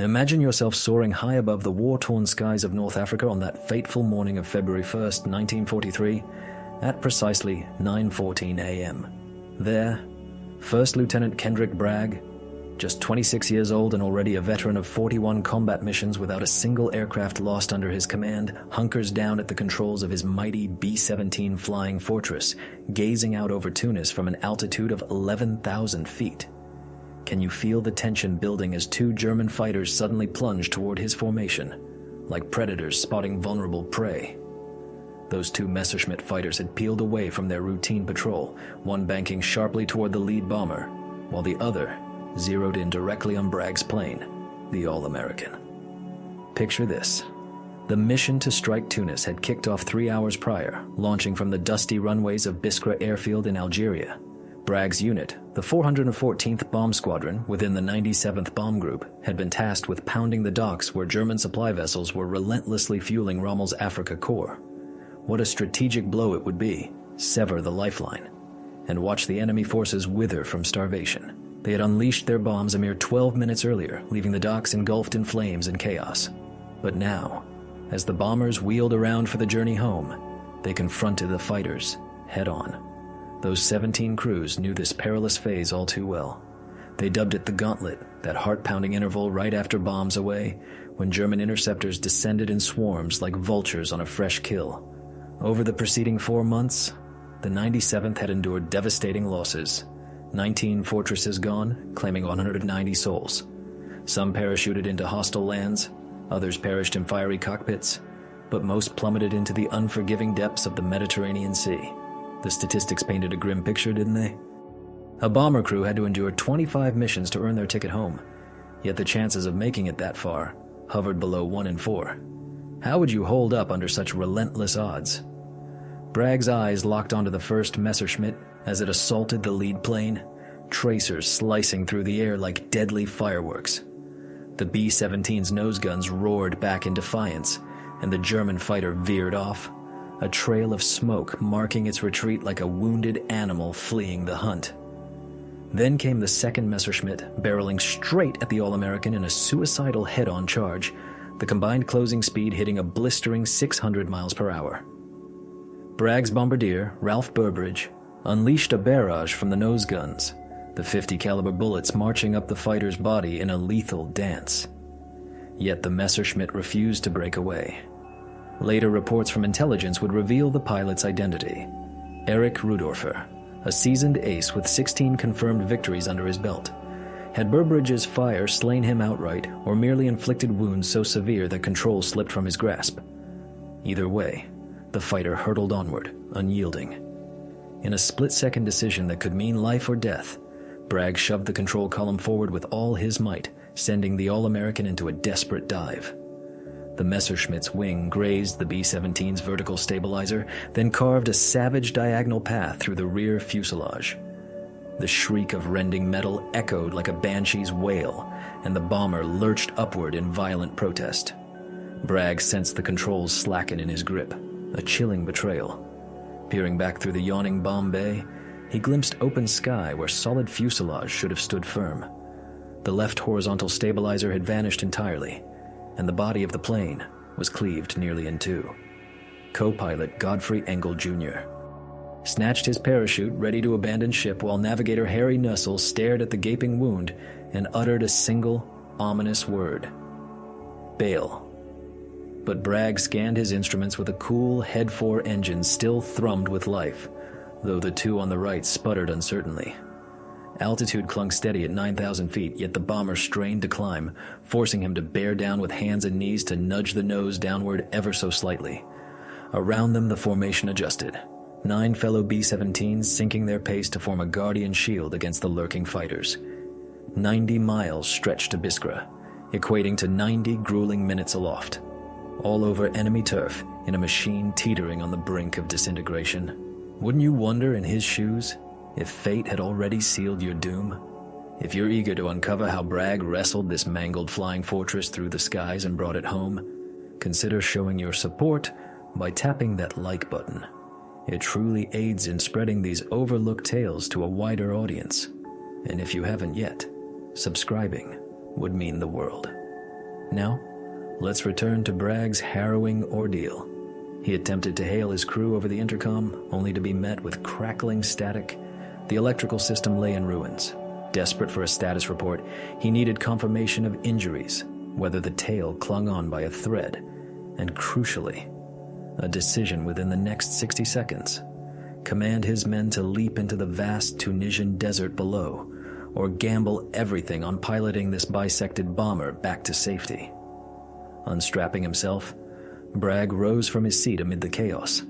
Imagine yourself soaring high above the war-torn skies of North Africa on that fateful morning of February 1st, 1943, at precisely 9:14 a.m. There, First Lieutenant Kendrick Bragg, just 26 years old and already a veteran of 41 combat missions without a single aircraft lost under his command, hunkers down at the controls of his mighty B-17 flying fortress, gazing out over Tunis from an altitude of 11,000 feet. Can you feel the tension building as two German fighters suddenly plunge toward his formation, like predators spotting vulnerable prey? Those two Messerschmitt fighters had peeled away from their routine patrol, one banking sharply toward the lead bomber, while the other zeroed in directly on Bragg's plane, the All-American. Picture this. The mission to strike Tunis had kicked off 3 hours prior, launching from the dusty runways of Biskra airfield in Algeria. Bragg's unit, the 414th Bomb Squadron within the 97th Bomb Group, had been tasked with pounding the docks where German supply vessels were relentlessly fueling Rommel's Afrika Korps. What a strategic blow it would be, sever the lifeline, and watch the enemy forces wither from starvation. They had unleashed their bombs a mere 12 minutes earlier, leaving the docks engulfed in flames and chaos. But now, as the bombers wheeled around for the journey home, they confronted the fighters head-on. Those 17 crews knew this perilous phase all too well. They dubbed it the gauntlet, that heart-pounding interval right after bombs away, when German interceptors descended in swarms like vultures on a fresh kill. Over the preceding 4 months, the 97th had endured devastating losses. 19 fortresses gone, claiming 190 souls. Some parachuted into hostile lands, others perished in fiery cockpits, but most plummeted into the unforgiving depths of the Mediterranean Sea. The statistics painted a grim picture, didn't they? A bomber crew had to endure 25 missions to earn their ticket home, yet the chances of making it that far hovered below 1 in 4. How would you hold up under such relentless odds? Bragg's eyes locked onto the first Messerschmitt as it assaulted the lead plane, tracers slicing through the air like deadly fireworks. The B-17's nose guns roared back in defiance, and the German fighter veered off, a trail of smoke marking its retreat like a wounded animal fleeing the hunt. Then came the second Messerschmitt, barreling straight at the All-American in a suicidal head-on charge, the combined closing speed hitting a blistering 600 miles per hour. Bragg's bombardier, Ralph Burbridge, unleashed a barrage from the nose guns, the 50 caliber bullets marching up the fighter's body in a lethal dance. Yet the Messerschmitt refused to break away. Later reports from intelligence would reveal the pilot's identity. Erich Rudorffer, a seasoned ace with 16 confirmed victories under his belt. Had Burbridge's fire slain him outright, or merely inflicted wounds so severe that control slipped from his grasp? Either way, the fighter hurtled onward, unyielding. In a split-second decision that could mean life or death, Bragg shoved the control column forward with all his might, sending the All-American into a desperate dive. The Messerschmitt's wing grazed the B-17's vertical stabilizer, then carved a savage diagonal path through the rear fuselage. The shriek of rending metal echoed like a banshee's wail, and the bomber lurched upward in violent protest. Bragg sensed the controls slacken in his grip, a chilling betrayal. Peering back through the yawning bomb bay, he glimpsed open sky where solid fuselage should have stood firm. The left horizontal stabilizer had vanished entirely, and the body of the plane was cleaved nearly in two. Co-pilot Godfrey Engel Jr. snatched his parachute, ready to abandon ship, while navigator Harry Nussel stared at the gaping wound and uttered a single, ominous word: bail. But Bragg scanned his instruments with a cool head-4 engine still thrummed with life, though the two on the right sputtered uncertainly. Altitude clung steady at 9,000 feet, yet the bomber strained to climb, forcing him to bear down with hands and knees to nudge the nose downward ever so slightly. Around them, the formation adjusted. 9 fellow B-17s sinking their pace to form a guardian shield against the lurking fighters. 90 miles stretched to Biskra, equating to 90 grueling minutes aloft. All over enemy turf, in a machine teetering on the brink of disintegration. Wouldn't you wonder in his shoes if fate had already sealed your doom? If you're eager to uncover how Bragg wrestled this mangled flying fortress through the skies and brought it home, consider showing your support by tapping that like button. It truly aids in spreading these overlooked tales to a wider audience. And if you haven't yet, subscribing would mean the world. Now, let's return to Bragg's harrowing ordeal. He attempted to hail his crew over the intercom, only to be met with crackling static. The electrical system lay in ruins. Desperate for a status report, he needed confirmation of injuries, whether the tail clung on by a thread, and crucially, a decision within the next 60 seconds. Command his men to leap into the vast Tunisian desert below, or gamble everything on piloting this bisected bomber back to safety. Unstrapping himself, Bragg rose from his seat amid the chaos.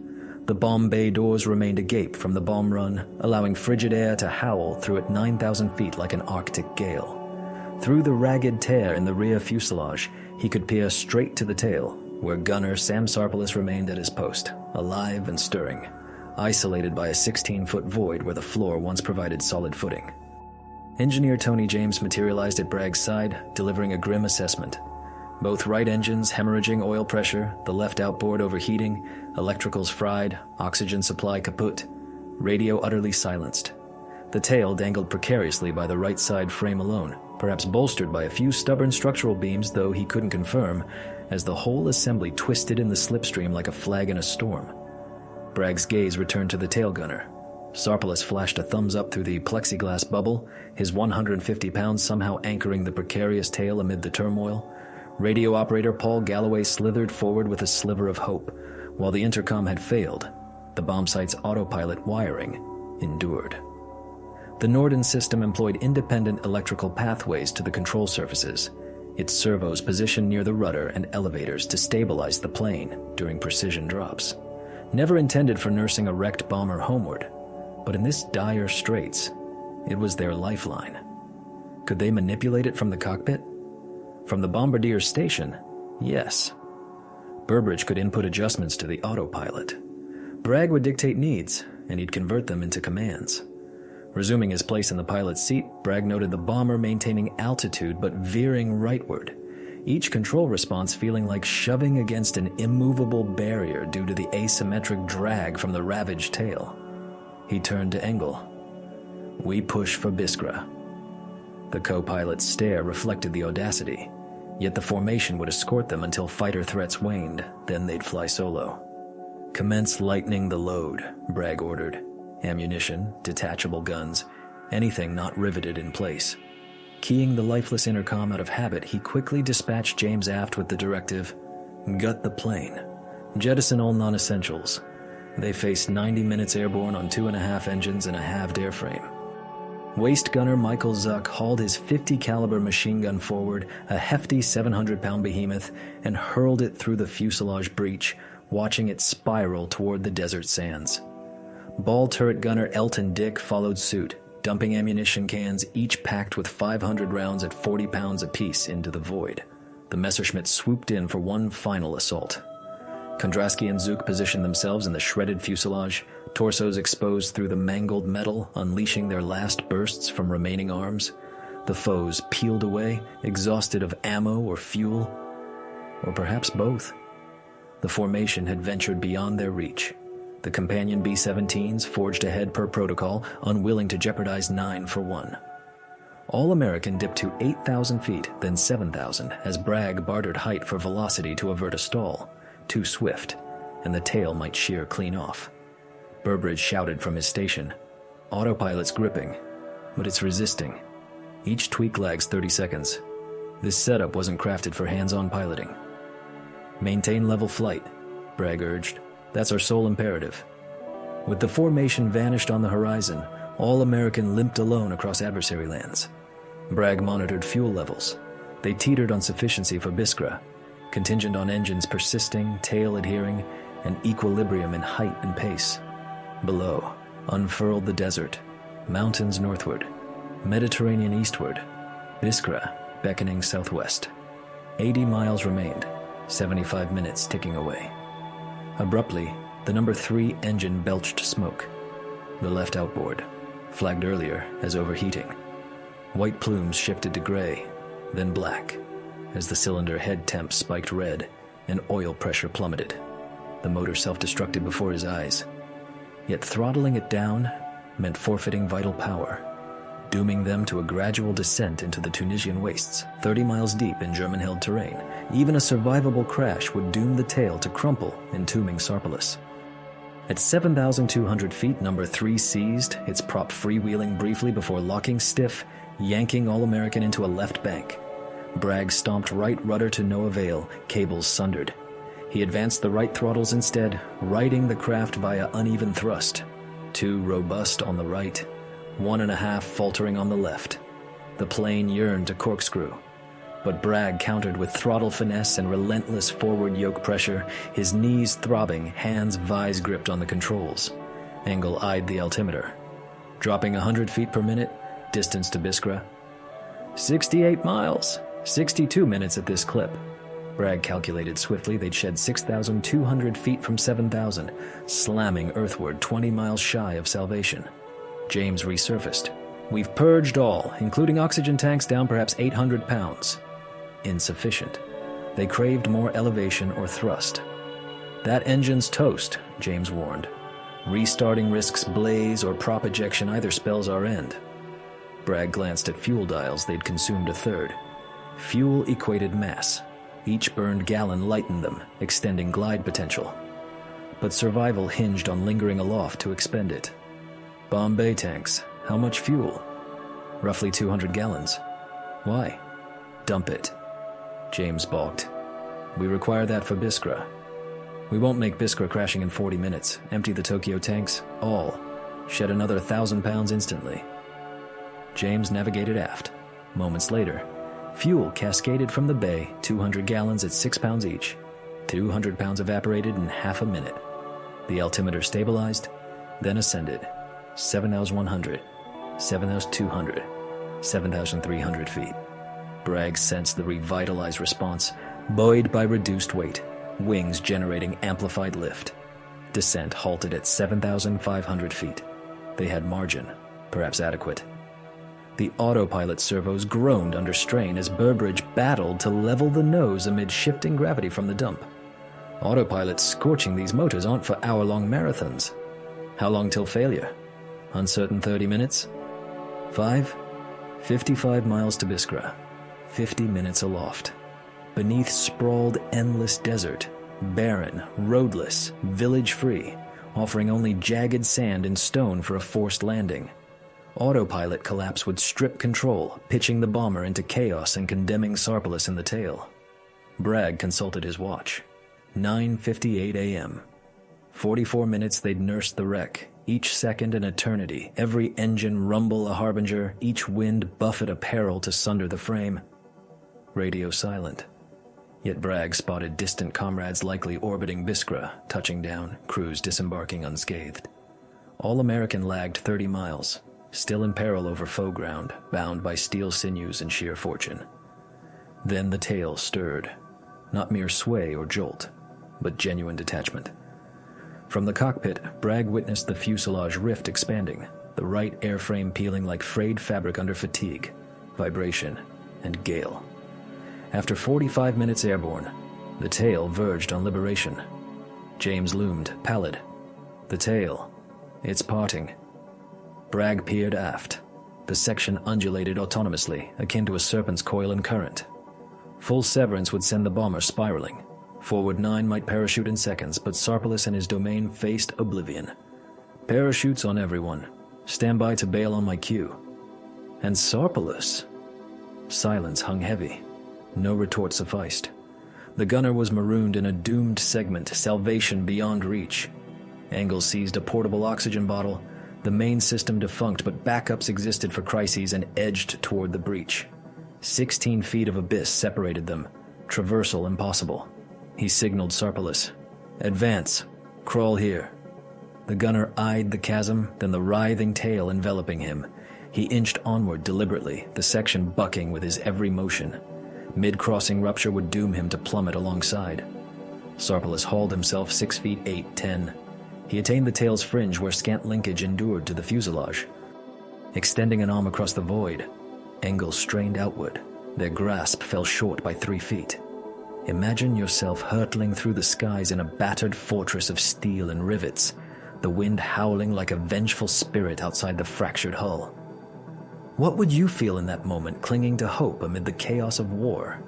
The bomb bay doors remained agape from the bomb run, allowing frigid air to howl through at 9,000 feet like an Arctic gale. Through the ragged tear in the rear fuselage, he could peer straight to the tail, where gunner Sam Sarpelis remained at his post, alive and stirring, isolated by a 16-foot void where the floor once provided solid footing. Engineer Tony James materialized at Bragg's side, delivering a grim assessment. Both right engines hemorrhaging oil pressure, the left outboard overheating, electricals fried, oxygen supply kaput, radio utterly silenced. The tail dangled precariously by the right side frame alone, perhaps bolstered by a few stubborn structural beams, though he couldn't confirm, as the whole assembly twisted in the slipstream like a flag in a storm. Bragg's gaze returned to the tail gunner. Sarpelis flashed a thumbs up through the plexiglass bubble, his 150 pounds somehow anchoring the precarious tail amid the turmoil. Radio operator Paul Galloway slithered forward with a sliver of hope. While the intercom had failed, the bomb site's autopilot wiring endured. The Norden system employed independent electrical pathways to the control surfaces, its servos positioned near the rudder and elevators to stabilize the plane during precision drops. Never intended for nursing a wrecked bomber homeward, but in this dire straits, it was their lifeline. Could they manipulate it from the cockpit? From the bombardier's station, yes. Burbridge could input adjustments to the autopilot. Bragg would dictate needs, and he'd convert them into commands. Resuming his place in the pilot's seat, Bragg noted the bomber maintaining altitude but veering rightward, each control response feeling like shoving against an immovable barrier due to the asymmetric drag from the ravaged tail. He turned to Engel. "We push for Biskra." The co-pilot's stare reflected the audacity, yet the formation would escort them until fighter threats waned, then they'd fly solo. "Commence lightening the load," Bragg ordered. Ammunition, detachable guns, anything not riveted in place. Keying the lifeless intercom out of habit, he quickly dispatched James aft with the directive, "Gut the plane. Jettison all non-essentials." They faced 90 minutes airborne on 2.5 engines and a halved airframe. Waist gunner Michael Zuck hauled his 50 caliber machine gun forward, a hefty 700-pound behemoth, and hurled it through the fuselage breach, watching it spiral toward the desert sands. Ball turret gunner Elton Dick followed suit, dumping ammunition cans, each packed with 500 rounds at 40 pounds apiece, into the void. The Messerschmitt swooped in for one final assault. Kondrasky and Zook positioned themselves in the shredded fuselage, torsos exposed through the mangled metal, unleashing their last bursts from remaining arms. The foes peeled away, exhausted of ammo or fuel, or perhaps both. The formation had ventured beyond their reach. The companion B-17s forged ahead per protocol, unwilling to jeopardize 9 for 1. All-American dipped to 8,000 feet, then 7,000, as Bragg bartered height for velocity to avert a stall. Too swift, and the tail might shear clean off. Burbridge shouted from his station, "Autopilot's gripping, but it's resisting. Each tweak lags 30 seconds. This setup wasn't crafted for hands-on piloting." "Maintain level flight," Bragg urged. "That's our sole imperative." With the formation vanished on the horizon, All-American limped alone across adversary lands. Bragg monitored fuel levels. They teetered on sufficiency for Biskra, contingent on engines persisting, tail adhering, and equilibrium in height and pace. Below, unfurled the desert, mountains northward, Mediterranean eastward, Biskra beckoning southwest. 80 miles remained, 75 minutes ticking away. Abruptly, the number 3 engine belched smoke. The left outboard, flagged earlier as overheating. White plumes shifted to gray, then black, as the cylinder head temp spiked red and oil pressure plummeted. The motor self-destructed before his eyes. Yet throttling it down meant forfeiting vital power. dooming them to a gradual descent into the Tunisian wastes, 30 miles deep in German-held terrain. Even a survivable crash would doom the tail to crumple, entombing Sarpolis. At 7,200 feet, number 3 seized, its prop freewheeling briefly before locking stiff, yanking All-American into a left bank. Bragg stomped right rudder to no avail, cables sundered. He advanced the right throttles instead, righting the craft via uneven thrust. 2 robust on the right, 1.5 faltering on the left. The plane yearned to corkscrew, but Bragg countered with throttle finesse and relentless forward yoke pressure, his knees throbbing, hands vise-gripped on the controls. Engel eyed the altimeter. Dropping 100 feet per minute, distance to Biskra. 68 miles, 62 minutes at this clip. Bragg calculated swiftly they'd shed 6,200 feet from 7,000, slamming earthward 20 miles shy of salvation. James resurfaced. We've purged all, including oxygen tanks down perhaps 800 pounds. Insufficient. They craved more elevation or thrust. That engine's toast, James warned. Restarting risks blaze or prop ejection, either spells our end. Bragg glanced at fuel dials. They'd consumed a third. Fuel equated mass. Each burned gallon lightened them, extending glide potential. But survival hinged on lingering aloft to expend it. Bombay tanks. How much fuel? Roughly 200 gallons. Why? Dump it. James balked. We require that for Biskra. We won't make Biskra crashing in 40 minutes. Empty the Tokyo tanks. All. Shed another 1,000 pounds instantly. James navigated aft. Moments later, fuel cascaded from the bay, 200 gallons at 6 pounds each. 200 pounds evaporated in half a minute. The altimeter stabilized, then ascended. 7,100, 7,200, 7,300 feet. Bragg sensed the revitalized response, buoyed by reduced weight, wings generating amplified lift. Descent halted at 7,500 feet. They had margin, perhaps adequate. The autopilot servos groaned under strain as Burbridge battled to level the nose amid shifting gravity from the dump. Autopilots scorching these motors aren't for hour-long marathons. How long till failure? Uncertain 30 minutes? 5? 55 miles to Biskra. 50 minutes aloft. Beneath sprawled endless desert, barren, roadless, village-free, offering only jagged sand and stone for a forced landing. Autopilot collapse would strip control, pitching the bomber into chaos and condemning Sarpolis in the tail. Bragg consulted his watch. 9:58 a.m. 44 minutes they'd nursed the wreck, each second an eternity, every engine rumble a harbinger, each wind buffet a peril to sunder the frame. Radio silent. Yet Bragg spotted distant comrades likely orbiting Biskra, touching down, crews disembarking unscathed. All-American lagged 30 miles, still in peril over foe ground, bound by steel sinews and sheer fortune. Then the tail stirred. Not mere sway or jolt, but genuine detachment. From the cockpit, Bragg witnessed the fuselage rift expanding, the right airframe peeling like frayed fabric under fatigue, vibration, and gale. After 45 minutes airborne, the tail verged on liberation. James loomed, pallid. The tail. It's parting. Bragg peered aft. The section undulated autonomously, akin to a serpent's coil in current. Full severance would send the bomber spiraling. Forward 9 might parachute in seconds, but Sarpolis and his domain faced oblivion. Parachutes on everyone. Stand by to bail on my cue. And Sarpolis? Silence hung heavy. No retort sufficed. The gunner was marooned in a doomed segment, salvation beyond reach. Engel seized a portable oxygen bottle. The main system defunct, but backups existed for crises and edged toward the breach. 16 feet of abyss separated them. Traversal impossible. He signaled Sarpolis. Advance. Crawl here. The gunner eyed the chasm, then the writhing tail enveloping him. He inched onward deliberately, the section bucking with his every motion. Mid-crossing rupture would doom him to plummet alongside. Sarpolis hauled himself 6 feet 8, 10. He attained the tail's fringe where scant linkage endured to the fuselage. Extending an arm across the void, Engel strained outward. Their grasp fell short by 3 feet. Imagine yourself hurtling through the skies in a battered fortress of steel and rivets, the wind howling like a vengeful spirit outside the fractured hull. What would you feel in that moment, clinging to hope amid the chaos of war?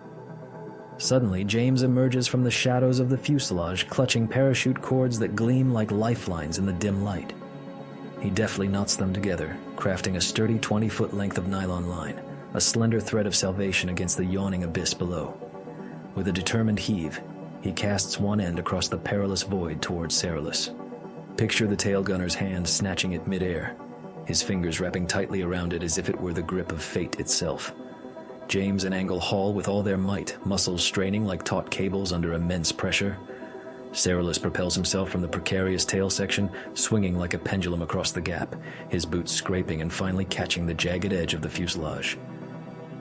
Suddenly, James emerges from the shadows of the fuselage, clutching parachute cords that gleam like lifelines in the dim light. He deftly knots them together, crafting a sturdy 20-foot length of nylon line, a slender thread of salvation against the yawning abyss below. With a determined heave, he casts one end across the perilous void towards Cerulus. Picture the tail gunner's hand snatching it midair, his fingers wrapping tightly around it as if it were the grip of fate itself. James and Angle haul with all their might, muscles straining like taut cables under immense pressure. Cerulus propels himself from the precarious tail section, swinging like a pendulum across the gap, his boots scraping and finally catching the jagged edge of the fuselage.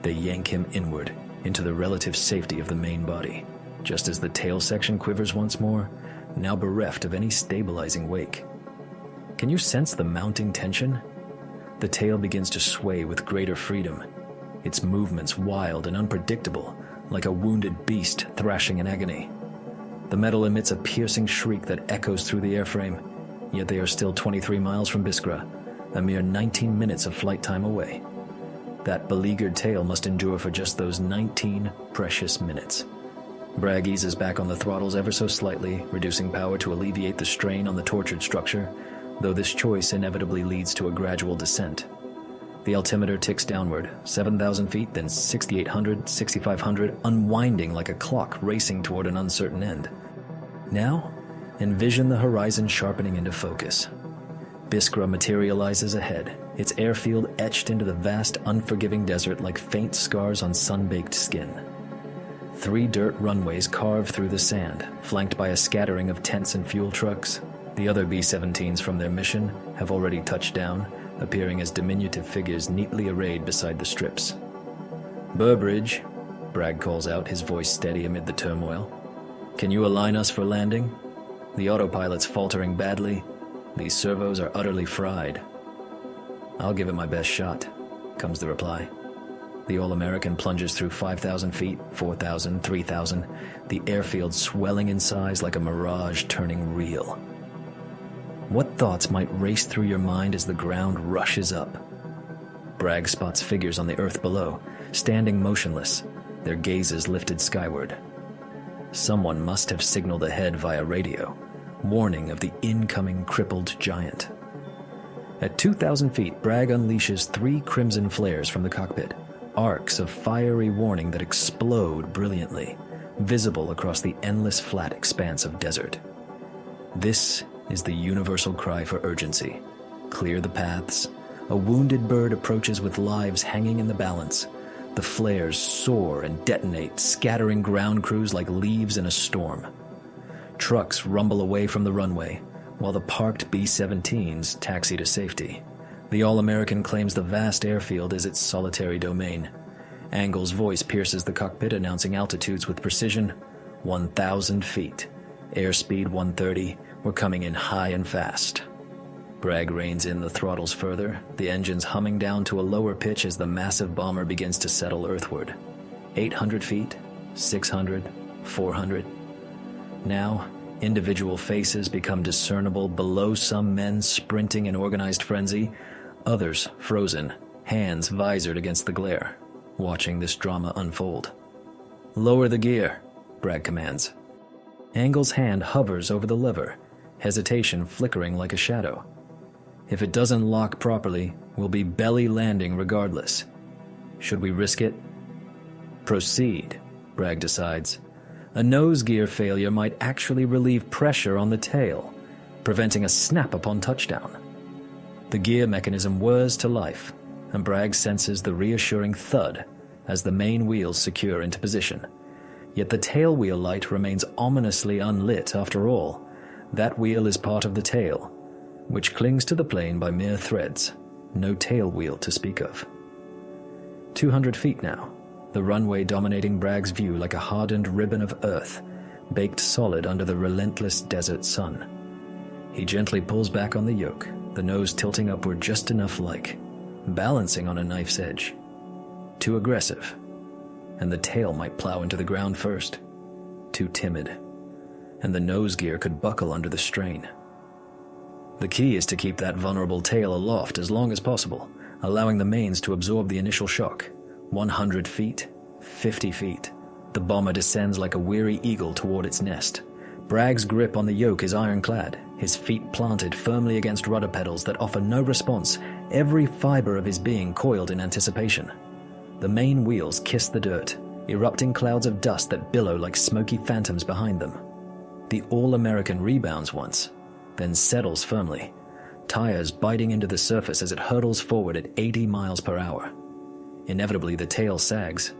They yank him inward, into the relative safety of the main body, just as the tail section quivers once more, now bereft of any stabilizing wake. Can you sense the mounting tension? The tail begins to sway with greater freedom, its movements wild and unpredictable, like a wounded beast thrashing in agony. The metal emits a piercing shriek that echoes through the airframe, yet they are still 23 miles from Biskra, a mere 19 minutes of flight time away. That beleaguered tail must endure for just those 19 precious minutes. Bragg eases back on the throttles ever so slightly, reducing power to alleviate the strain on the tortured structure, though this choice inevitably leads to a gradual descent. The altimeter ticks downward, 7,000 feet, then 6,800, 6,500, unwinding like a clock racing toward an uncertain end. Now, envision the horizon sharpening into focus. Biskra materializes ahead, its airfield etched into the vast, unforgiving desert like faint scars on sun-baked skin. 3 dirt runways carve through the sand, flanked by a scattering of tents and fuel trucks. The other B-17s from their mission have already touched down, appearing as diminutive figures neatly arrayed beside the strips. "Burbridge," Bragg calls out, his voice steady amid the turmoil. "Can you align us for landing? The autopilot's faltering badly. These servos are utterly fried." "I'll give it my best shot," comes the reply. The All-American plunges through 5,000 feet, 4,000, 3,000, the airfield swelling in size like a mirage turning real. What thoughts might race through your mind as the ground rushes up? Bragg spots figures on the earth below, standing motionless, their gazes lifted skyward. Someone must have signaled ahead via radio, warning of the incoming crippled giant. At 2,000 feet, Bragg unleashes 3 crimson flares from the cockpit, arcs of fiery warning that explode brilliantly, visible across the endless flat expanse of desert. This is the universal cry for urgency. Clear the paths. A wounded bird approaches with lives hanging in the balance. The flares soar and detonate, scattering ground crews like leaves in a storm. Trucks rumble away from the runway, while the parked B-17s taxi to safety. The All-American claims the vast airfield as its solitary domain. Angle's voice pierces the cockpit, announcing altitudes with precision: 1,000 feet. Airspeed 130. We're coming in high and fast. Bragg reins in the throttles further, the engines humming down to a lower pitch as the massive bomber begins to settle earthward. 800 feet, 600, 400. Now, individual faces become discernible below, some men sprinting in organized frenzy, others frozen, hands visored against the glare, watching this drama unfold. "Lower the gear," Bragg commands. Angle's hand hovers over the lever, hesitation flickering like a shadow. "If it doesn't lock properly, we'll be belly landing regardless. Should we risk it?" "Proceed," Bragg decides. A nose gear failure might actually relieve pressure on the tail, preventing a snap upon touchdown. The gear mechanism whirs to life, and Bragg senses the reassuring thud as the main wheels secure into position. Yet the tail wheel light remains ominously unlit after all. That wheel is part of the tail, which clings to the plane by mere threads, no tail wheel to speak of. 200 feet now, the runway dominating Bragg's view like a hardened ribbon of earth, baked solid under the relentless desert sun. He gently pulls back on the yoke, the nose tilting upward just enough like, balancing on a knife's edge. Too aggressive, and the tail might plow into the ground first. Too timid, and the nose gear could buckle under the strain. The key is to keep that vulnerable tail aloft as long as possible, allowing the mains to absorb the initial shock. 100 feet, 50 feet. The bomber descends like a weary eagle toward its nest. Bragg's grip on the yoke is ironclad, his feet planted firmly against rudder pedals that offer no response, every fiber of his being coiled in anticipation. The main wheels kiss the dirt, erupting clouds of dust that billow like smoky phantoms behind them. The All-American rebounds once, then settles firmly, tires biting into the surface as it hurtles forward at 80 miles per hour. Inevitably, the tail sags,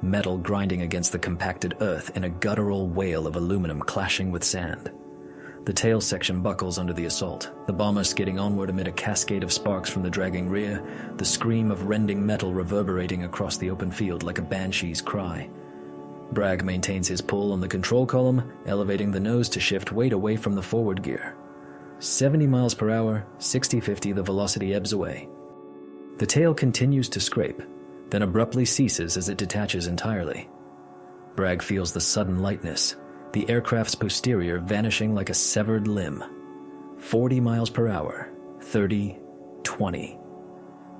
metal grinding against the compacted earth in a guttural wail of aluminum clashing with sand. The tail section buckles under the assault, the bomber skidding onward amid a cascade of sparks from the dragging rear, the scream of rending metal reverberating across the open field like a banshee's cry. Bragg maintains his pull on the control column, elevating the nose to shift weight away from the forward gear. 70 miles per hour, 60-50, the velocity ebbs away. The tail continues to scrape, then abruptly ceases as it detaches entirely. Bragg feels the sudden lightness, the aircraft's posterior vanishing like a severed limb. 40 miles per hour, 30, 20.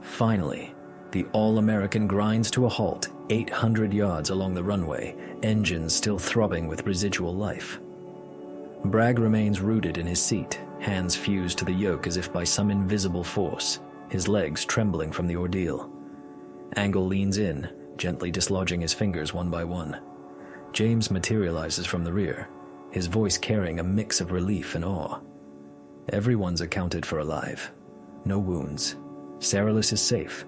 Finally, the All-American grinds to a halt 800 yards along the runway, engines still throbbing with residual life. Bragg remains rooted in his seat, hands fused to the yoke as if by some invisible force, his legs trembling from the ordeal. Angle leans in, gently dislodging his fingers one by one. James materializes from the rear, his voice carrying a mix of relief and awe. Everyone's accounted for alive. No wounds. Ceralis is safe.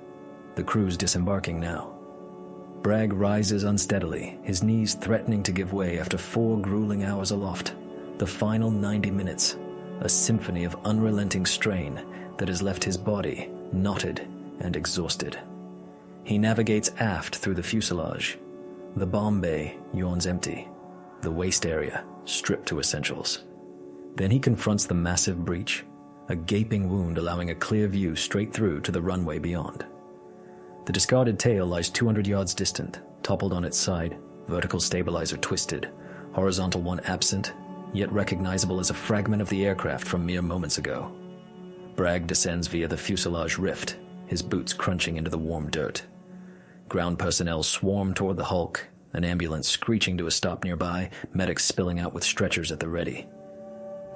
The crew's disembarking now. Bragg rises unsteadily, his knees threatening to give way after 4 grueling hours aloft. The final 90 minutes, a symphony of unrelenting strain that has left his body knotted and exhausted. He navigates aft through the fuselage. The bomb bay yawns empty, the waist area stripped to essentials. Then he confronts the massive breach, a gaping wound allowing a clear view straight through to the runway beyond. The discarded tail lies 200 yards distant, toppled on its side, vertical stabilizer twisted, horizontal one absent, yet recognizable as a fragment of the aircraft from mere moments ago. Bragg descends via the fuselage rift, his boots crunching into the warm dirt. Ground personnel swarm toward the hulk, an ambulance screeching to a stop nearby, medics spilling out with stretchers at the ready.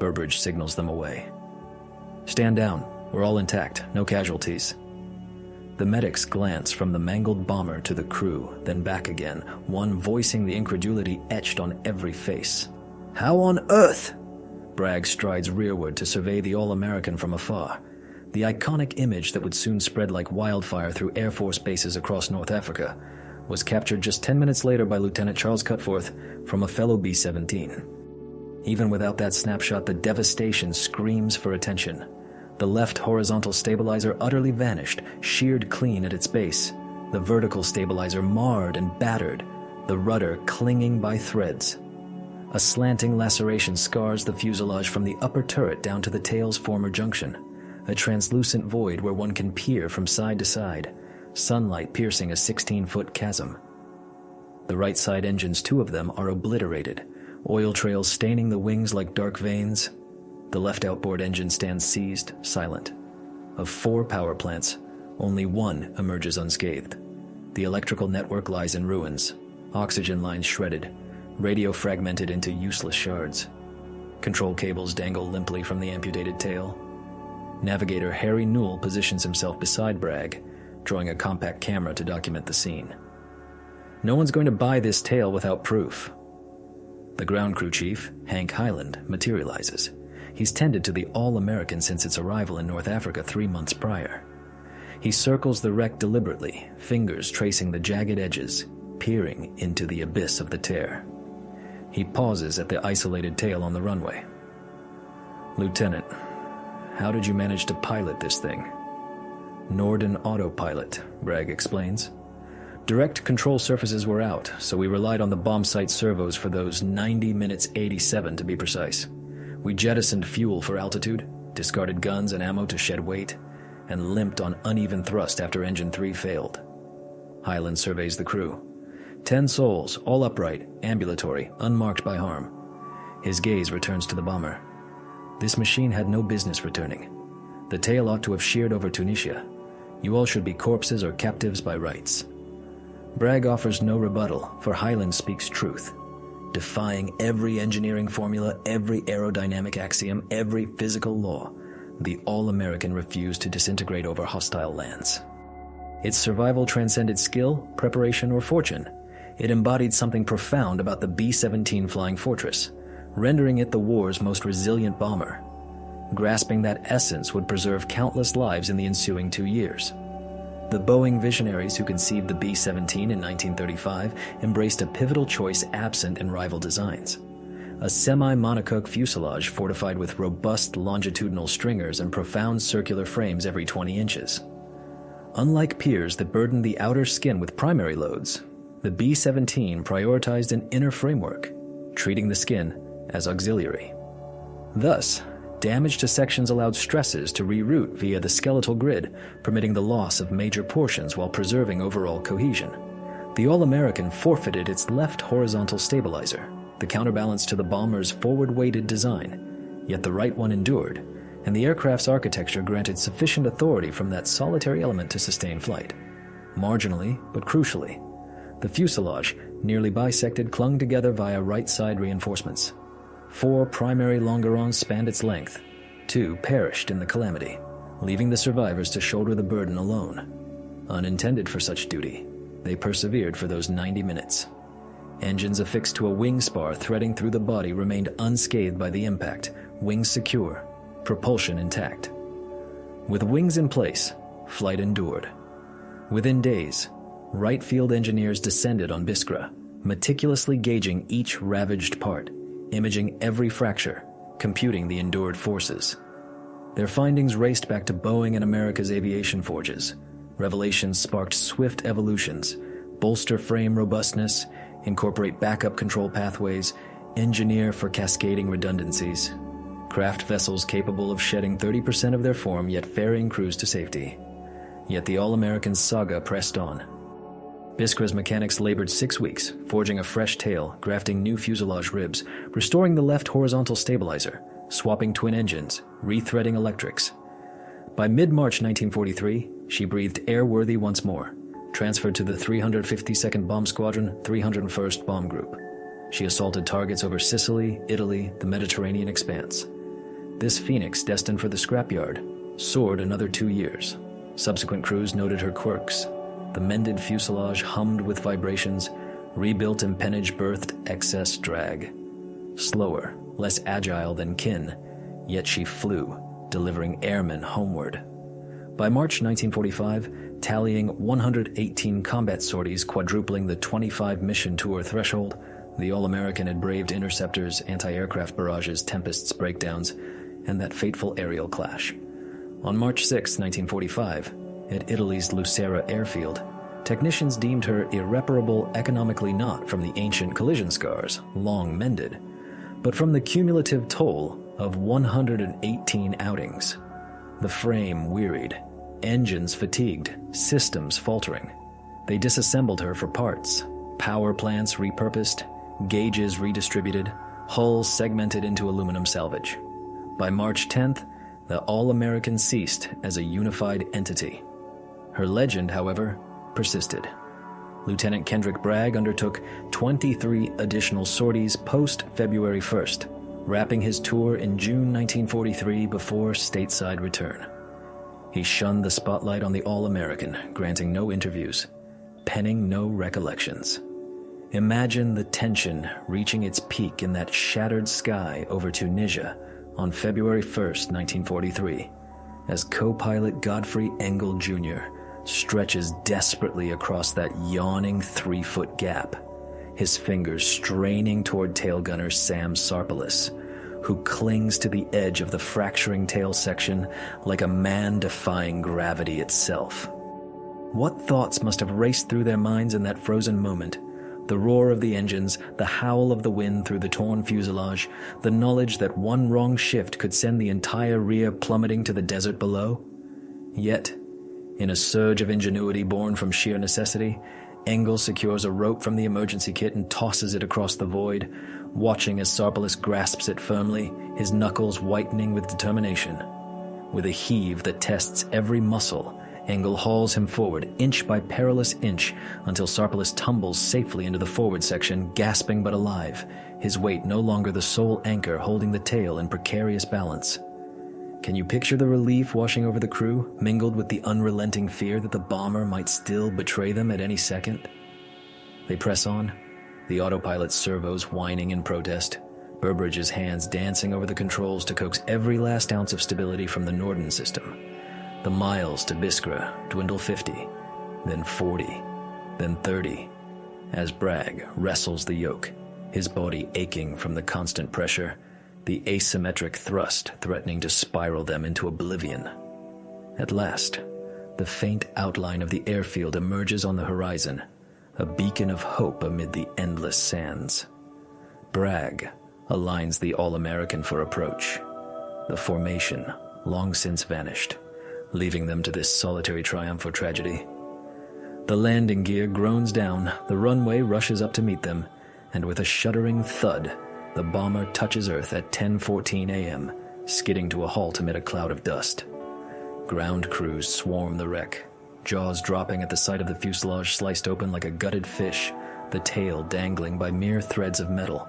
Burbridge signals them away. "Stand down. We're all intact. No casualties." The medics glance from the mangled bomber to the crew, then back again, one voicing the incredulity etched on every face. "How on earth?" Bragg strides rearward to survey the All-American from afar. The iconic image that would soon spread like wildfire through Air Force bases across North Africa was captured just 10 minutes later by Lieutenant Charles Cutforth from a fellow B-17. Even without that snapshot, the devastation screams for attention. The left horizontal stabilizer utterly vanished, sheared clean at its base. The vertical stabilizer marred and battered, the rudder clinging by threads. A slanting laceration scars the fuselage from the upper turret down to the tail's former junction. A translucent void where one can peer from side to side, sunlight piercing a 16-foot chasm. The right side engines, 2 of them, are obliterated, oil trails staining the wings like dark veins. The left outboard engine stands seized, silent. Of 4 power plants, only 1 emerges unscathed. The electrical network lies in ruins, oxygen lines shredded, radio fragmented into useless shards. Control cables dangle limply from the amputated tail. Navigator Harry Newell positions himself beside Bragg, drawing a compact camera to document the scene. No one's going to buy this tale without proof. The ground crew chief, Hank Highland, materializes. He's tended to the All-American since its arrival in North Africa 3 months prior. He circles the wreck deliberately, fingers tracing the jagged edges, peering into the abyss of the tear. He pauses at the isolated tail on the runway. "Lieutenant, how did you manage to pilot this thing?" "Norden autopilot," Bragg explains. "Direct control surfaces were out, so we relied on the bomb sight servos for those 90 minutes 87 to be precise. We jettisoned fuel for altitude, discarded guns and ammo to shed weight, and limped on uneven thrust after engine 3 failed." Highland surveys the crew. 10 souls, all upright, ambulatory, unmarked by harm. His gaze returns to the bomber. This machine had no business returning. The tail ought to have sheared over Tunisia. You all should be corpses or captives by rights. Bragg offers no rebuttal, for Highland speaks truth, defying every engineering formula, every aerodynamic axiom, every physical law. The All-American refused to disintegrate over hostile lands. Its survival transcended skill, preparation, or fortune. It embodied something profound about the B-17 Flying Fortress, rendering it the war's most resilient bomber. Grasping that essence would preserve countless lives in the ensuing 2 years. The Boeing visionaries who conceived the B-17 in 1935 embraced a pivotal choice absent in rival designs: a semi-monocoque fuselage fortified with robust longitudinal stringers and profound circular frames every 20 inches. Unlike peers that burdened the outer skin with primary loads, the B-17 prioritized an inner framework, treating the skin as auxiliary. Thus, damage to sections allowed stresses to reroute via the skeletal grid, permitting the loss of major portions while preserving overall cohesion. The All-American forfeited its left horizontal stabilizer, the counterbalance to the bomber's forward-weighted design, yet the right one endured, and the aircraft's architecture granted sufficient authority from that solitary element to sustain flight. Marginally, but crucially, the fuselage, nearly bisected, clung together via right-side reinforcements. 4 primary longerons spanned its length. 2 perished in the calamity, leaving the survivors to shoulder the burden alone. Unintended for such duty, they persevered for those 90 minutes. Engines affixed to a wing spar threading through the body remained unscathed by the impact, wings secure, propulsion intact. With wings in place, flight endured. Within days, right field engineers descended on Biskra, meticulously gauging each ravaged part, imaging every fracture, computing the endured forces. Their findings raced back to Boeing and America's aviation forges. Revelations sparked swift evolutions: bolster frame robustness, incorporate backup control pathways, engineer for cascading redundancies. Craft vessels capable of shedding 30% of their form yet ferrying crews to safety. Yet the All-American saga pressed on. Biskra's mechanics labored 6 weeks, forging a fresh tail, grafting new fuselage ribs, restoring the left horizontal stabilizer, swapping twin engines, rethreading electrics. By mid-March 1943, she breathed airworthy once more, transferred to the 352nd Bomb Squadron, 301st Bomb Group. She assaulted targets over Sicily, Italy, the Mediterranean expanse. This phoenix, destined for the scrapyard, soared another 2 years. Subsequent crews noted her quirks. The mended fuselage hummed with vibrations. Rebuilt empennage birthed excess drag. Slower, less agile than kin, yet she flew, delivering airmen homeward. By March 1945, tallying 118 combat sorties quadrupling the 25 mission tour threshold, the All-American had braved interceptors, anti-aircraft barrages, tempests, breakdowns, and that fateful aerial clash. On March 6, 1945, at Italy's Lucera airfield, technicians deemed her irreparable economically not from the ancient collision scars, long mended, but from the cumulative toll of 118 outings. The frame wearied, engines fatigued, systems faltering. They disassembled her for parts, power plants repurposed, gauges redistributed, hulls segmented into aluminum salvage. By March 10th, the All-American ceased as a unified entity. Her legend, however, persisted. Lieutenant Kendrick Bragg undertook 23 additional sorties post-February 1st, wrapping his tour in June 1943 before stateside return. He shunned the spotlight on the All-American, granting no interviews, penning no recollections. Imagine the tension reaching its peak in that shattered sky over Tunisia on February 1st, 1943, as co-pilot Godfrey Engel Jr. stretches desperately across that yawning 3-foot gap, his fingers straining toward tail gunner Sam Sarpelis, who clings to the edge of the fracturing tail section like a man defying gravity itself. What thoughts must have raced through their minds in that frozen moment? The roar of the engines, the howl of the wind through the torn fuselage, the knowledge that one wrong shift could send the entire rear plummeting to the desert below? Yet, in a surge of ingenuity born from sheer necessity, Engel secures a rope from the emergency kit and tosses it across the void, watching as Sarpelis grasps it firmly, his knuckles whitening with determination. With a heave that tests every muscle, Engel hauls him forward, inch by perilous inch, until Sarpalis tumbles safely into the forward section, gasping but alive, his weight no longer the sole anchor holding the tail in precarious balance. Can you picture the relief washing over the crew, mingled with the unrelenting fear that the bomber might still betray them at any second? They press on, the autopilot's servos whining in protest, Burbridge's hands dancing over the controls to coax every last ounce of stability from the Norden system. The miles to Biskra dwindle 50, then 40, then 30, as Bragg wrestles the yoke, his body aching from the constant pressure, the asymmetric thrust threatening to spiral them into oblivion. At last, the faint outline of the airfield emerges on the horizon, a beacon of hope amid the endless sands. Bragg aligns the All-American for approach. The formation long since vanished, leaving them to this solitary triumph or tragedy. The landing gear groans down, the runway rushes up to meet them, and with a shuddering thud, the bomber touches Earth at 10:14 a.m., skidding to a halt amid a cloud of dust. Ground crews swarm the wreck, jaws dropping at the sight of the fuselage sliced open like a gutted fish, the tail dangling by mere threads of metal.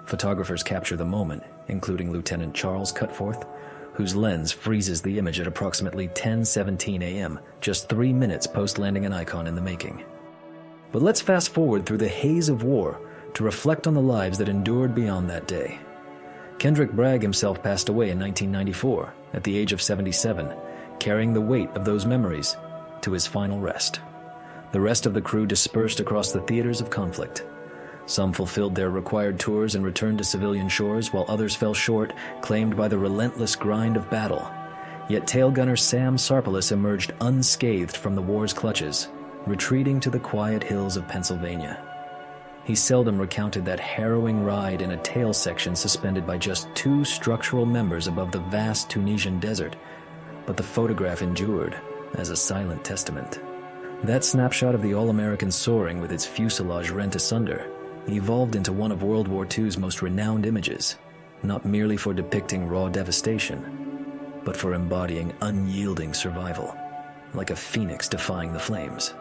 Photographers capture the moment, including Lieutenant Charles Cutforth, whose lens freezes the image at approximately 10:17 a.m., just 3 minutes post-landing an icon in the making. But let's fast forward through the haze of war to reflect on the lives that endured beyond that day. Kendrick Bragg himself passed away in 1994, at the age of 77, carrying the weight of those memories to his final rest. The rest of the crew dispersed across the theaters of conflict. Some fulfilled their required tours and returned to civilian shores, while others fell short, claimed by the relentless grind of battle. Yet tail gunner Sam Sarpalis emerged unscathed from the war's clutches, retreating to the quiet hills of Pennsylvania. He seldom recounted that harrowing ride in a tail section suspended by just 2 structural members above the vast Tunisian desert, but the photograph endured as a silent testament. That snapshot of the All-American soaring with its fuselage rent asunder evolved into one of World War II's most renowned images, not merely for depicting raw devastation, but for embodying unyielding survival, like a phoenix defying the flames.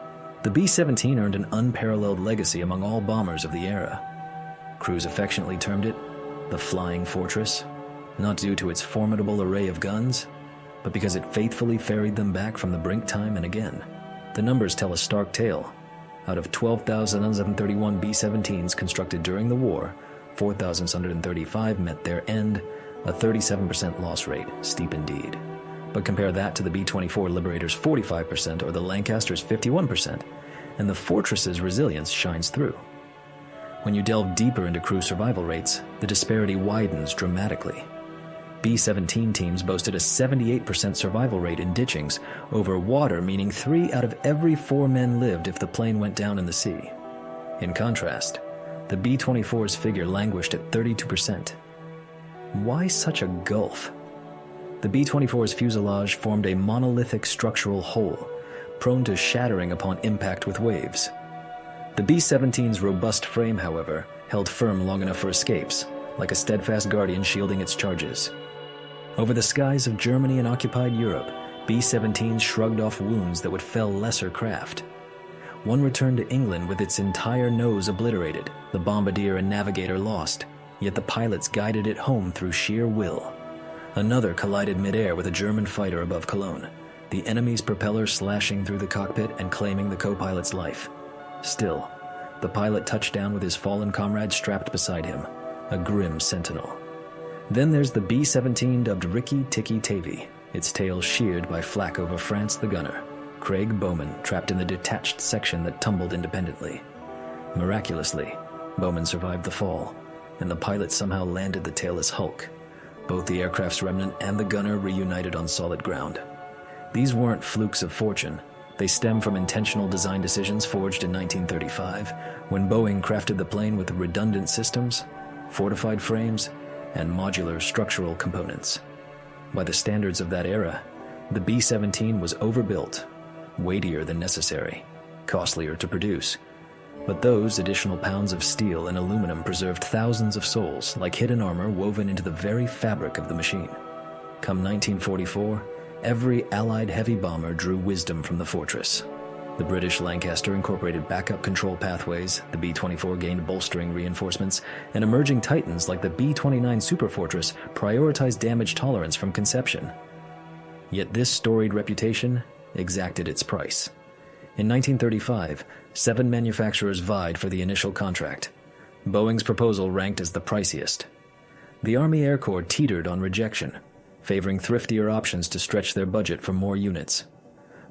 The B-17 earned an unparalleled legacy among all bombers of the era. Crews affectionately termed it the Flying Fortress, not due to its formidable array of guns, but because it faithfully ferried them back from the brink time and again. The numbers tell a stark tale. Out of 12,931 B-17s constructed during the war, 4,635 met their end, a 37% loss rate, steep indeed. But compare that to the B-24 Liberator's 45% or the Lancaster's 51%, and the Fortress's resilience shines through. When you delve deeper into crew survival rates, the disparity widens dramatically. B-17 teams boasted a 78% survival rate in ditchings over water, meaning 3 out of every 4 men lived if the plane went down in the sea. In contrast, the B-24's figure languished at 32%. Why such a gulf? The B-24's fuselage formed a monolithic structural whole, prone to shattering upon impact with waves. The B-17's robust frame, however, held firm long enough for escapes, like a steadfast guardian shielding its charges. Over the skies of Germany and occupied Europe, B-17s shrugged off wounds that would fell lesser craft. One returned to England with its entire nose obliterated, the bombardier and navigator lost, yet the pilots guided it home through sheer will. Another collided midair with a German fighter above Cologne, the enemy's propeller slashing through the cockpit and claiming the co-pilot's life. Still, the pilot touched down with his fallen comrade strapped beside him, a grim sentinel. Then there's the B-17 dubbed Ricky Tikki Tavi, its tail sheared by flak over France the gunner, Craig Bowman trapped in the detached section that tumbled independently. Miraculously, Bowman survived the fall, and the pilot somehow landed the tailless Hulk. Both the aircraft's remnant and the gunner reunited on solid ground. These weren't flukes of fortune. They stem from intentional design decisions forged in 1935, when Boeing crafted the plane with redundant systems, fortified frames, and modular structural components. By the standards of that era, the B-17 was overbuilt, weightier than necessary, costlier to produce. But those additional pounds of steel and aluminum preserved thousands of souls, like hidden armor woven into the very fabric of the machine. Come 1944, every Allied heavy bomber drew wisdom from the fortress. The British Lancaster incorporated backup control pathways, the B-24 gained bolstering reinforcements, and emerging titans like the B-29 Superfortress prioritized damage tolerance from conception. Yet this storied reputation exacted its price. In 1935, 7 manufacturers vied for the initial contract. Boeing's proposal ranked as the priciest. The Army Air Corps teetered on rejection, favoring thriftier options to stretch their budget for more units.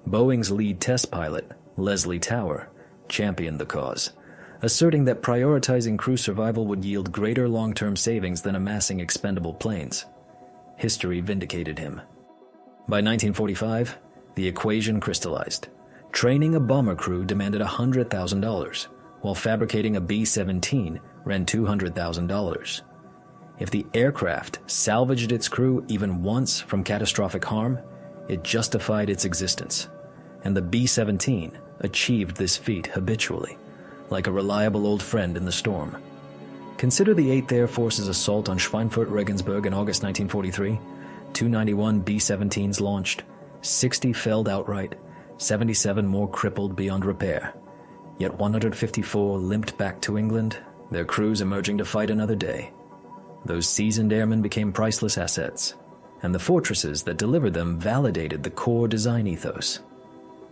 Boeing's lead test pilot, Leslie Tower, championed the cause, asserting that prioritizing crew survival would yield greater long-term savings than amassing expendable planes. History vindicated him. By 1945, the equation crystallized. Training a bomber crew demanded $100,000, while fabricating a B-17 ran $200,000. If the aircraft salvaged its crew even once from catastrophic harm, it justified its existence. And the B-17 achieved this feat habitually, like a reliable old friend in the storm. Consider the 8th Air Force's assault on Schweinfurt-Regensburg in August 1943. 291 B-17s launched, 60 felled outright, 77 more crippled beyond repair. Yet 154 limped back to England, their crews emerging to fight another day. Those seasoned airmen became priceless assets, and the fortresses that delivered them validated the core design ethos.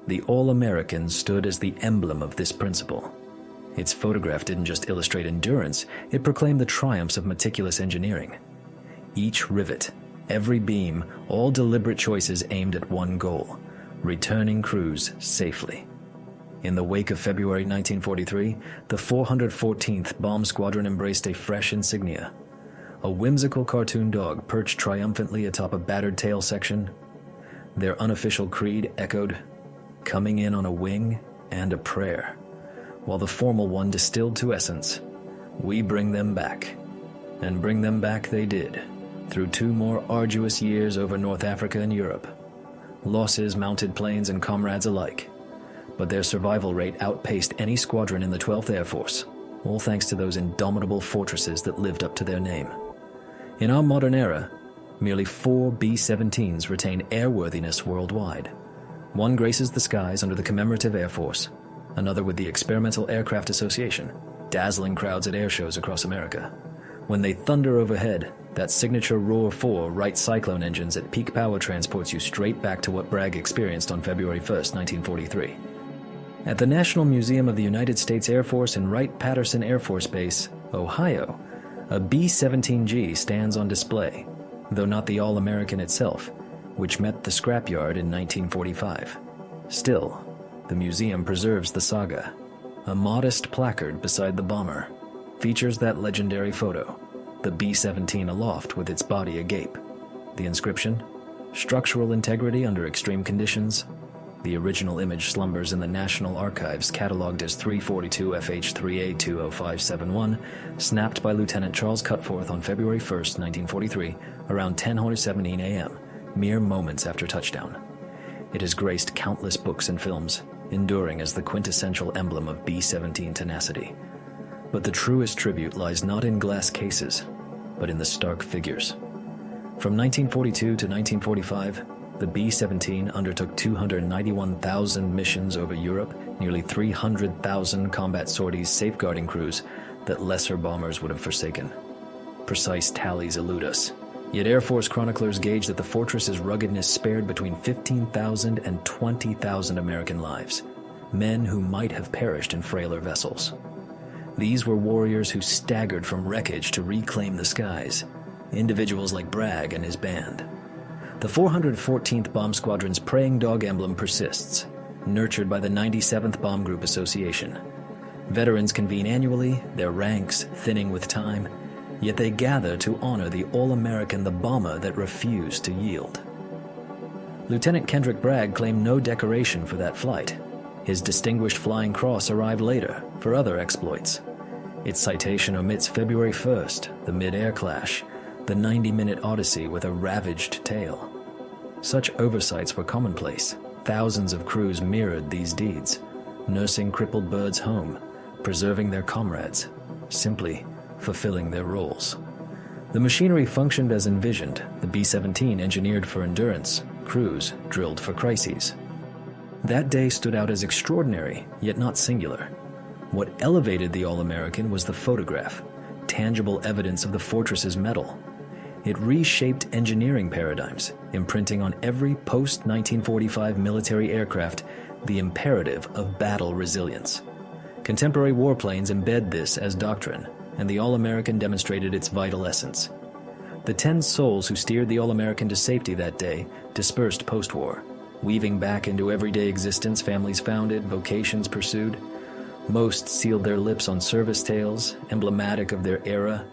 The All-American stood as the emblem of this principle. Its photograph didn't just illustrate endurance, it proclaimed the triumphs of meticulous engineering. Each rivet, every beam, all deliberate choices aimed at one goal: returning crews safely. In the wake of February 1943, the 414th Bomb Squadron embraced a fresh insignia. A whimsical cartoon dog perched triumphantly atop a battered tail section. Their unofficial creed echoed, "Coming in on a wing and a prayer," while the formal one distilled to essence, "We bring them back." And bring them back they did, through 2 more arduous years over North Africa and Europe. Losses mounted planes and comrades alike, but their survival rate outpaced any squadron in the 12th Air Force, all thanks to those indomitable fortresses that lived up to their name. In our modern era, merely 4 B-17s retain airworthiness worldwide. One graces the skies under the Commemorative Air Force, another with the Experimental Aircraft Association, dazzling crowds at air shows across America. When they thunder overhead, that signature Roar 4 Wright Cyclone engines at peak power transports you straight back to what Bragg experienced on February 1st, 1943. At the National Museum of the United States Air Force in Wright-Patterson Air Force Base, Ohio, a B-17G stands on display, though not the All-American itself, which met the scrapyard in 1945. Still, the museum preserves the saga. A modest placard beside the bomber features that legendary photo, the B-17 aloft with its body agape. The inscription, "Structural integrity under extreme conditions." The original image slumbers in the National Archives, catalogued as 342 FH3A20571, snapped by Lieutenant Charles Cutforth on February 1st, 1943, around 10:17 a.m., mere moments after touchdown. It has graced countless books and films, enduring as the quintessential emblem of B-17 tenacity. But the truest tribute lies not in glass cases, but in the stark figures. From 1942 to 1945, the B-17 undertook 291,000 missions over Europe, nearly 300,000 combat sorties safeguarding crews that lesser bombers would have forsaken. Precise tallies elude us, yet Air Force chroniclers gauge that the fortress's ruggedness spared between 15,000 and 20,000 American lives, men who might have perished in frailer vessels. These were warriors who staggered from wreckage to reclaim the skies, individuals like Bragg and his band. The 414th Bomb Squadron's praying dog emblem persists, nurtured by the 97th Bomb Group Association. Veterans convene annually, their ranks thinning with time, yet they gather to honor the All-American, the bomber that refused to yield. Lieutenant Kendrick Bragg claimed no decoration for that flight. His Distinguished Flying Cross arrived later for other exploits. Its citation omits February 1st, the mid-air clash, the 90-minute odyssey with a ravaged tail. Such oversights were commonplace. Thousands of crews mirrored these deeds, nursing crippled birds home, preserving their comrades, simply fulfilling their roles. The machinery functioned as envisioned, the B-17 engineered for endurance, crews drilled for crises. That day stood out as extraordinary, yet not singular. What elevated the All-American was the photograph, tangible evidence of the fortress's mettle. It reshaped engineering paradigms, imprinting on every post-1945 military aircraft the imperative of battle resilience. Contemporary warplanes embed this as doctrine, and the All-American demonstrated its vital essence. The 10 souls who steered the All-American to safety that day dispersed post-war, weaving back into everyday existence families founded, vocations pursued. Most sealed their lips on service tales, emblematic of their era,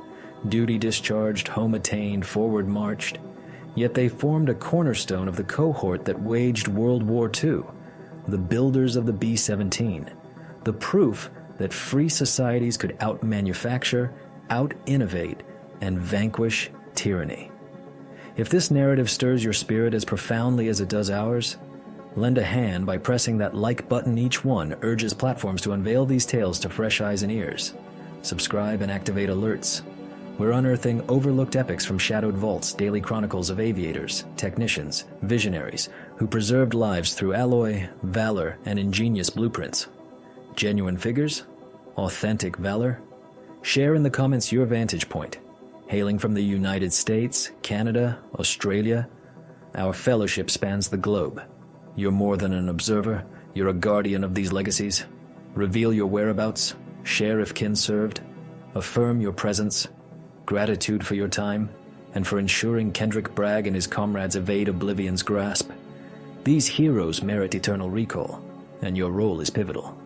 duty discharged, home attained, forward marched. Yet they formed a cornerstone of the cohort that waged World War II, the builders of the B-17, the proof that free societies could out-manufacture, out-innovate, and vanquish tyranny. If this narrative stirs your spirit as profoundly as it does ours, lend a hand by pressing that like button. Each one urges platforms to unveil these tales to fresh eyes and ears. Subscribe and activate alerts. We're unearthing overlooked epics from shadowed vaults, daily chronicles of aviators, technicians, visionaries who preserved lives through alloy, valor, and ingenious blueprints. Genuine figures? Authentic valor? Share in the comments your vantage point. Hailing from the United States, Canada, Australia, our fellowship spans the globe. You're more than an observer, you're a guardian of these legacies. Reveal your whereabouts, share if kin served, affirm your presence, gratitude for your time, and for ensuring Kendrick Bragg and his comrades evade oblivion's grasp. These heroes merit eternal recall, and your role is pivotal.